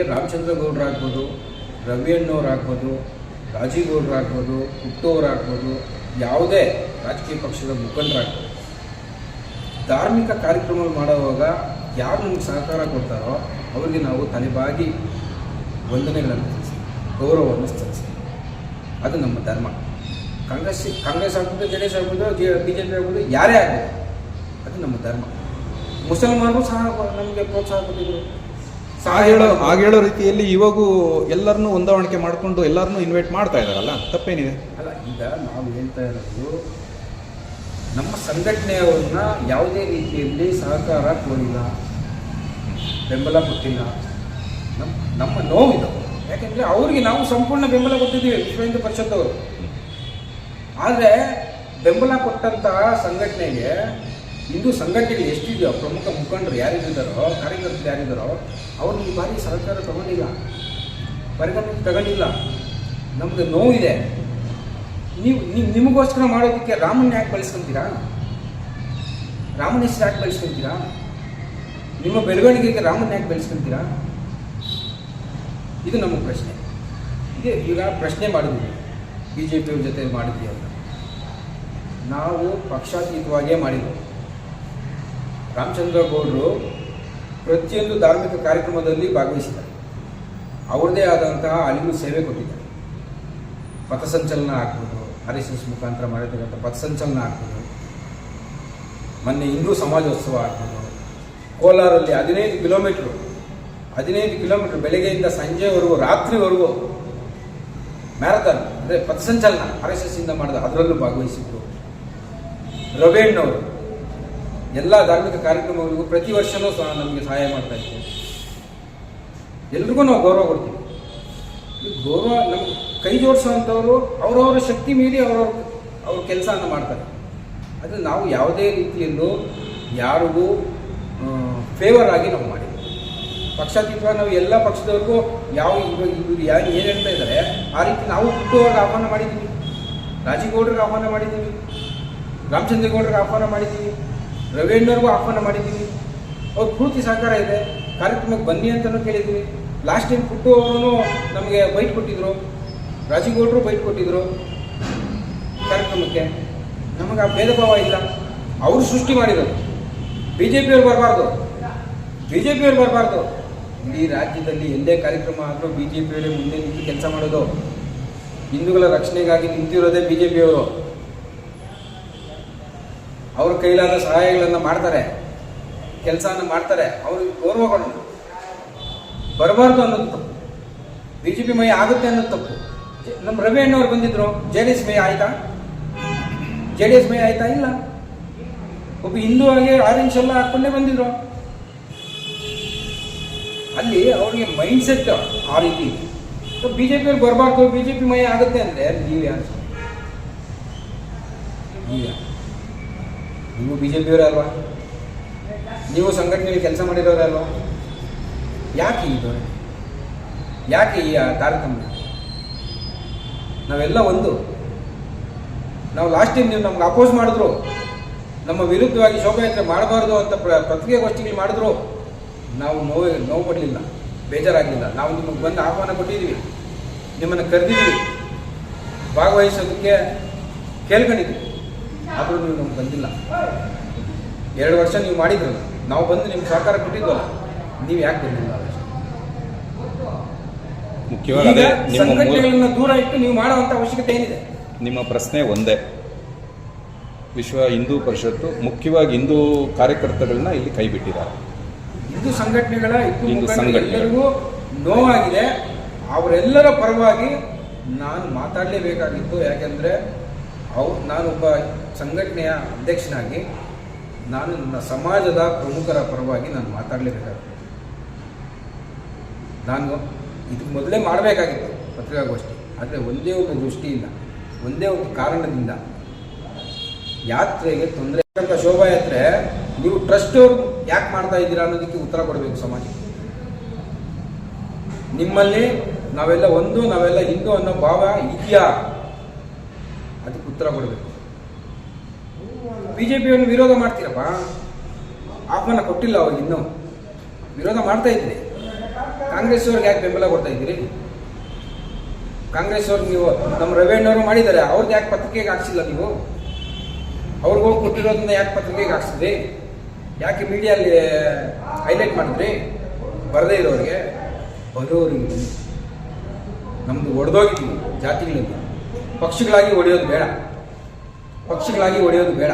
ನಮಗೆ ರಾಮಚಂದ್ರ ಗೌಡ್ರು ಆಗ್ಬೋದು, ರವಿ ಅಣ್ಣವ್ರು ಆಗ್ಬೋದು, ರಾಜೀಗೌಡರು ಆಗ್ಬೋದು, ಹುಟ್ಟೋರು ಆಗ್ಬೋದು, ಯಾವುದೇ ರಾಜಕೀಯ ಪಕ್ಷದ ಮುಖಂಡರಾಗ್ಬೋದು, ಧಾರ್ಮಿಕ ಕಾರ್ಯಕ್ರಮಗಳು ಮಾಡುವಾಗ ಯಾರು ನಮ್ಗೆ ಸಹಕಾರ ಕೊಡ್ತಾರೋ ಅವರಿಗೆ ನಾವು ತಲೆಬಾಗಿ ವಂದನೆಗಳನ್ನು ಸಲ್ಲಿಸಿ ಗೌರವವನ್ನು ಸಲ್ಲಿಸಿ. ಅದು ನಮ್ಮ ಧರ್ಮ. ಕಾಂಗ್ರೆಸ್ ಆಗ್ಬೋದು, ಜೆ ಡಿ ಎಸ್ ಆಗ್ಬೋದು, ಬಿ ಜೆ ಪಿ ಆಗ್ಬೋದು, ಯಾರೇ ಆಗ್ಬೋದು, ಅದು ನಮ್ಮ ಧರ್ಮ. ಮುಸಲ್ಮಾನರು ಸಹ ನಮಗೆ ಪ್ರೋತ್ಸಾಹ ಕೊಟ್ಟಿದ್ರು. ಹೇಳೋ ರೀತಿಯಲ್ಲಿ ಇವಾಗೂ ಎಲ್ಲರನ್ನೂ ಹೊಂದಾಣಿಕೆ ಮಾಡಿಕೊಂಡು ಎಲ್ಲರನ್ನೂ ಇನ್ವೈಟ್ ಮಾಡ್ತಾ ಇದ್ದಾರಲ್ಲ, ತಪ್ಪೇನಿದೆ? ಅಲ್ಲ, ಈಗ ನಾವು ಹೇಳ್ತಾ ಇರೋದು ನಮ್ಮ ಸಂಘಟನೆಯವ್ರನ್ನ ಯಾವುದೇ ರೀತಿಯಲ್ಲಿ ಸಹಕಾರ ಕೋರಿಲ್ಲ, ಬೆಂಬಲ ಕೊಟ್ಟಿಲ್ಲ. ನಮ್ಮ ನೋವಿದು. ಯಾಕೆಂದರೆ ಅವರಿಗೆ ನಾವು ಸಂಪೂರ್ಣ ಬೆಂಬಲ ಕೊಟ್ಟಿದ್ದೀವಿ, ವಿಶ್ವ ಹಿಂದೂ ಪರಿಷತ್ತವರು. ಆದರೆ ಬೆಂಬಲ ಕೊಟ್ಟಂತಹ ಸಂಘಟನೆಗೆ, ಹಿಂದೂ ಸಂಘಟನೆಗಳು ಎಷ್ಟಿದೆಯೋ ಪ್ರಮುಖ ಮುಖಂಡರು ಯಾರಿದ್ದಾರೋ, ಕಾರ್ಯಕರ್ತರು ಯಾರಿದ್ದಾರೋ, ಅವರು ಈ ಬಾರಿ ಸಹಕಾರ ತಗೊಂಡಿಲ್ಲ, ಪರಿಗಣನೆ ತಗೊಂಡಿಲ್ಲ. ನಮಗೆ ನೋವಿದೆ. ನಿಮಗೋಸ್ಕರ ಮಾಡೋದಕ್ಕೆ ರಾಮನ ಯಾಕೆ ಬಳಸ್ಕೊತೀರಾ? ರಾಮನ ಹೆಸರು ಯಾಕೆ ಬಳಸ್ಕೊತೀರಾ? ನಿಮ್ಮ ಬೆಳವಣಿಗೆಗೆ ರಾಮನ ಯಾಕೆ ಬೆಳೆಸ್ಕೊತೀರಾ? ಇದು ನಮ್ಮ ಪ್ರಶ್ನೆ. ಈಗ ಪ್ರಶ್ನೆ ಮಾಡಿದ್ವಿ, ಬಿ ಜೆ ಪಿಯವ್ರ ಜೊತೆ ಮಾಡಿದ್ವಿ ಅಂತ. ನಾವು ಪಕ್ಷಾತೀತವಾಗೇ ಮಾಡಿದ್ವಿ. ರಾಮಚಂದ್ರ ಗೌಡರು ಪ್ರತಿಯೊಂದು ಧಾರ್ಮಿಕ ಕಾರ್ಯಕ್ರಮದಲ್ಲಿ ಭಾಗವಹಿಸಿದ್ದಾರೆ. ಅವ್ರದ್ದೇ ಆದಂತಹ ಅಳಿವು ಸೇವೆ ಕೊಟ್ಟಿದ್ದಾರೆ. ಪಥಸಂಚಲನ ಆಗ್ಬೋದು, RSS ಮುಖಾಂತರ ಮಾಡಿರ್ತಕ್ಕಂಥ ಪಥಸಂಚಲನ ಆಗ್ಬೋದು, ಮೊನ್ನೆ ಹಿಂದೂ ಸಮಾಜೋತ್ಸವ ಆಗ್ಬೋದು, ಕೋಲಾರಲ್ಲಿ 15 ಕಿಲೋಮೀಟ್ರ್ ಬೆಳಗ್ಗೆಯಿಂದ ಸಂಜೆವರೆಗೂ, ರಾತ್ರಿವರೆಗೂ ಮ್ಯಾರಥಾನ್ ಅಂದರೆ ಪಥಸಂಚಲನ RSS ಇಂದ ಮಾಡಿದ, ಅದರಲ್ಲೂ ಭಾಗವಹಿಸಿದ್ರು. ರವಿ ಅಣ್ಣವರು ಎಲ್ಲ ಧಾರ್ಮಿಕ ಕಾರ್ಯಕ್ರಮಗಳಿಗೂ ಪ್ರತಿ ವರ್ಷವೂ ಸಹ ನಮಗೆ ಸಹಾಯ ಮಾಡ್ತಾ ಇದ್ದೀವಿ. ಎಲ್ರಿಗೂ ನಾವು ಗೌರವ ಕೊಡ್ತೀವಿ. ಈ ಗೌರವ ನಮ್ಗೆ ಕೈ ಜೋಡಿಸೋವಂಥವ್ರು ಅವರವರ ಶಕ್ತಿ ಮೀರಿ ಅವ್ರ ಕೆಲಸವನ್ನು ಮಾಡ್ತಾರೆ. ಅದು ನಾವು ಯಾವುದೇ ರೀತಿಯಲ್ಲೂ ಯಾರಿಗೂ ಫೇವರ್ ಆಗಿ ನಾವು ಮಾಡಿದ್ವಿ. ಪಕ್ಷಾತೀತವಾಗಿ ನಾವು ಎಲ್ಲ ಪಕ್ಷದವ್ರಿಗೂ ಇವರು ಯಾರು ಏನು ಹೇಳ್ತಾ ಇದ್ದಾರೆ ಆ ರೀತಿ ನಾವು ಹುಟ್ಟುವಾಗ ಆಹ್ವಾನ ಮಾಡಿದ್ದೀವಿ. ರಾಜೀಗೌಡ್ರಿಗೆ ಆಹ್ವಾನ ಮಾಡಿದ್ದೀವಿ, ರಾಮಚಂದ್ರ ಗೌಡ್ರಿಗೆ ಆಹ್ವಾನ ಮಾಡಿದ್ದೀವಿ, ರವಿ ಅಣ್ಣವ್ರಿಗೂ ಆಹ್ವಾನ ಮಾಡಿದ್ದೀವಿ. ಅವ್ರ ಪೂರ್ತಿ ಸಹಕಾರ ಇದೆ. ಕಾರ್ಯಕ್ರಮಕ್ಕೆ ಬನ್ನಿ ಅಂತಲೂ ಕೇಳಿದ್ದೀವಿ. ಲಾಸ್ಟ್ ಟೈಮ್ ಪುಟ್ಟು ಅವರು ನಮಗೆ ಬೈಟ್ ಕೊಟ್ಟಿದ್ರು, ರಾಜೀಗೌಡರು ಬೈಟ್ ಕೊಟ್ಟಿದ್ರು ಕಾರ್ಯಕ್ರಮಕ್ಕೆ. ನಮಗೆ ಆ ಭೇದ ಭಾವ ಇಲ್ಲ. ಅವರು ಸೃಷ್ಟಿ ಮಾಡಿರೋದು. ಬಿ ಜೆ ಪಿಯವ್ರು ಬರಬಾರ್ದು. ಇಡೀ ರಾಜ್ಯದಲ್ಲಿ ಎಲ್ಲೇ ಕಾರ್ಯಕ್ರಮ ಆದರೂ ಬಿ ಜೆ ಪಿಯವರೇ ಮುಂದೆ ನಿಂತು ಕೆಲಸ ಮಾಡೋದು. ಹಿಂದೂಗಳ ರಕ್ಷಣೆಗಾಗಿ ನಿಂತಿರೋದೇ ಬಿ ಜೆ ಪಿಯವರು. ಅವ್ರ ಕೈಲಾದ ಸಹಾಯಗಳನ್ನು ಮಾಡ್ತಾರೆ, ಕೆಲಸವನ್ನು ಮಾಡ್ತಾರೆ. ಅವ್ರಿಗೆ ಗೌರವ ಕೊಡೋಣ. ಬರಬಾರ್ದು ಅನ್ನೋದು ತಪ್ಪು. ಬಿ ಜೆ ಪಿ ಮೈ ಆಗುತ್ತೆ ಅನ್ನೋದು ತಪ್ಪು. ನಮ್ಮ ರವಿ ಅಣ್ಣವ್ರು ಬಂದಿದ್ರು, ಜೆ ಡಿ ಎಸ್ ಮೈ ಆಯ್ತಾ? ಇಲ್ಲ. ಒಬ್ಬ ಹಿಂದೂ ಆಗಿ ಆರೆಂಜ್ ಎಲ್ಲ ಹಾಕೊಂಡೇ ಬಂದಿದ್ರು. ಅಲ್ಲಿ ಅವ್ರಿಗೆ ಮೈಂಡ್ ಸೆಟ್ ಆ ರೀತಿ. ಬಿ ಜೆ ಪಿಯವ್ರು ಬರಬಾರ್ದು, ಬಿ ಜೆ ಪಿ ಮೈ ಆಗುತ್ತೆ ಅಂದರೆ ನೀವು ಯಾರು? ನೀವು ಬಿ ಜೆ ಪಿಯವರೇ ಅಲ್ವಾ? ನೀವು ಸಂಘಟನೆಯಲ್ಲಿ ಕೆಲಸ ಮಾಡಿರೋರಲ್ವಾ? ಯಾಕೆ ಈ ತಾರತಮ್ಯ? ನಾವೆಲ್ಲ ಒಂದು. ನಾವು ಲಾಸ್ಟ್ ಟೈಮ್ ನೀವು ನಮ್ಗೆ ಅಪೋಸ್ ಮಾಡಿದ್ರು, ನಮ್ಮ ವಿರುದ್ಧವಾಗಿ ಶೋಭಾಯಾತ್ರೆ ಮಾಡಬಾರ್ದು ಅಂತ ಪತ್ರಿಕಾಗೋಷ್ಠಿಗಳು ಮಾಡಿದ್ರು. ನಾವು ನೋವು ಪಡಲಿಲ್ಲ, ಬೇಜಾರಾಗಲಿಲ್ಲ. ನಾವು ನಿಮಗೆ ಬಂದು ಆಹ್ವಾನ ಕೊಟ್ಟಿದ್ದೀವಿ, ನಿಮ್ಮನ್ನು ಕರೆದಿದ್ದೀವಿ, ಭಾಗವಹಿಸೋದಕ್ಕೆ ಕೇಳ್ಕೊಂಡಿದ್ದೀವಿ. ಆದರೂ ನೀವು ನಮ್ಗೆ ಬಂದಿಲ್ಲ. 2 ವರ್ಷ ನೀವು ಮಾಡಿದ್ರಲ್ಲ, ನಾವು ಬಂದು ನಿಮ್ಗೆ ಸಹಕಾರ ಕೊಟ್ಟಿದ್ವಲ್ಲ, ನೀವು ಯಾಕೆ ಬಂದಿಲ್ಲ? ಮುಖ್ಯವಾಗಿ ಸಂಘಟನೆಗಳನ್ನ ದೂರ ಇಟ್ಟು ನೀವು ಮಾಡುವಂಥ ಅವಶ್ಯಕತೆ ಏನಿದೆ? ನಿಮ್ಮ ಪ್ರಶ್ನೆ ಒಂದೇ. ವಿಶ್ವ ಹಿಂದೂ ಪರಿಷತ್ತು ಮುಖ್ಯವಾಗಿ ಹಿಂದೂ ಕಾರ್ಯಕರ್ತಗಳನ್ನ ಇಲ್ಲಿ ಕೈ ಬಿಟ್ಟಿದ್ದಾರೆ. ಹಿಂದೂ ಸಂಘಟನೆಗಳ ಎಲ್ಲರಿಗೂ ನೋವಾಗಿದೆ. ಅವರೆಲ್ಲರ ಪರವಾಗಿ ನಾನು ಮಾತಾಡಲೇಬೇಕಾಗಿತ್ತು. ಯಾಕೆಂದರೆ ನಾನೊಬ್ಬ ಸಂಘಟನೆಯ ಅಧ್ಯಕ್ಷನಾಗಿ ನಾನು ನನ್ನ ಸಮಾಜದ ಪ್ರಮುಖರ ಪರವಾಗಿ ನಾನು ಮಾತಾಡಲೇಬೇಕಾಗಿತ್ತು. ನಾನು ಇದಕ್ಕೆ ಮೊದಲೇ ಮಾಡಬೇಕಾಗಿತ್ತು ಪತ್ರಿಕಾಗೋಷ್ಠಿ. ಆದರೆ ಒಂದೇ ಒಂದು ದೃಷ್ಟಿಯಿಂದ, ಒಂದೇ ಒಂದು ಕಾರಣದಿಂದ ಯಾತ್ರೆಗೆ ತೊಂದರೆ ಅಂತ ಶೋಭಾಯಾತ್ರೆ ನೀವು ಟ್ರಸ್ಟ್ ಅವರು ಯಾಕೆ ಮಾಡ್ತಾ ಇದ್ದೀರಾ ಅನ್ನೋದಕ್ಕೆ ಉತ್ತರ ಕೊಡಬೇಕು ಸಮಾಜ. ನಿಮ್ಮಲ್ಲಿ ನಾವೆಲ್ಲ ಒಂದು, ನಾವೆಲ್ಲ ಹಿಂದೂ ಅನ್ನೋ ಭಾವ ಇದೆಯಾ? ಅದಕ್ಕೆ ಉತ್ತರ ಕೊಡಬೇಕು. ಬಿಜೆಪಿಯನ್ನು ವಿರೋಧ ಮಾಡ್ತೀರಪ್ಪ, ಆಹ್ವಾನ ಕೊಟ್ಟಿಲ್ಲ ಅವ್ರಿಗೆ, ಇನ್ನೂ ವಿರೋಧ ಮಾಡ್ತಾ ಇದ್ರಿ. ಕಾಂಗ್ರೆಸ್ ಅವ್ರಿಗೆ ಯಾಕೆ ಬೆಂಬಲ ಕೊಡ್ತಾ ಇದ್ದೀರಿ? ಕಾಂಗ್ರೆಸ್ ಅವ್ರು ನೀವು ನಮ್ಮ ರವೇಣ್ಣವರು ಮಾಡಿದ್ದಾರೆ, ಅವ್ರದ್ದು ಯಾಕೆ ಪತ್ರಿಕೆಗೆ ಹಾಕ್ಸಿಲ್ಲ ನೀವು? ಅವ್ರಿಗೆ ಹೋಗಿ ಕೊಟ್ಟಿರೋದನ್ನ ಯಾಕೆ ಪತ್ರಿಕೆಗೆ ಹಾಕ್ಸಿದ್ರಿ? ಯಾಕೆ ಮೀಡಿಯಲ್ಲಿ ಹೈಲೈಟ್ ಮಾಡಿದ್ರಿ? ಬರದೇ ಇರೋರಿಗೆ ಬರೋರಿಗೆ ನಮ್ದು ಒಡೆದೋಗಿದ್ದೀವಿ ಜಾತಿಗಳಲ್ಲಿ. ಪಕ್ಷಗಳಾಗಿ ಹೊಡೆಯೋದು ಬೇಡ, ಪಕ್ಷಗಳಾಗಿ ಹೊಡೆಯೋದು ಬೇಡ.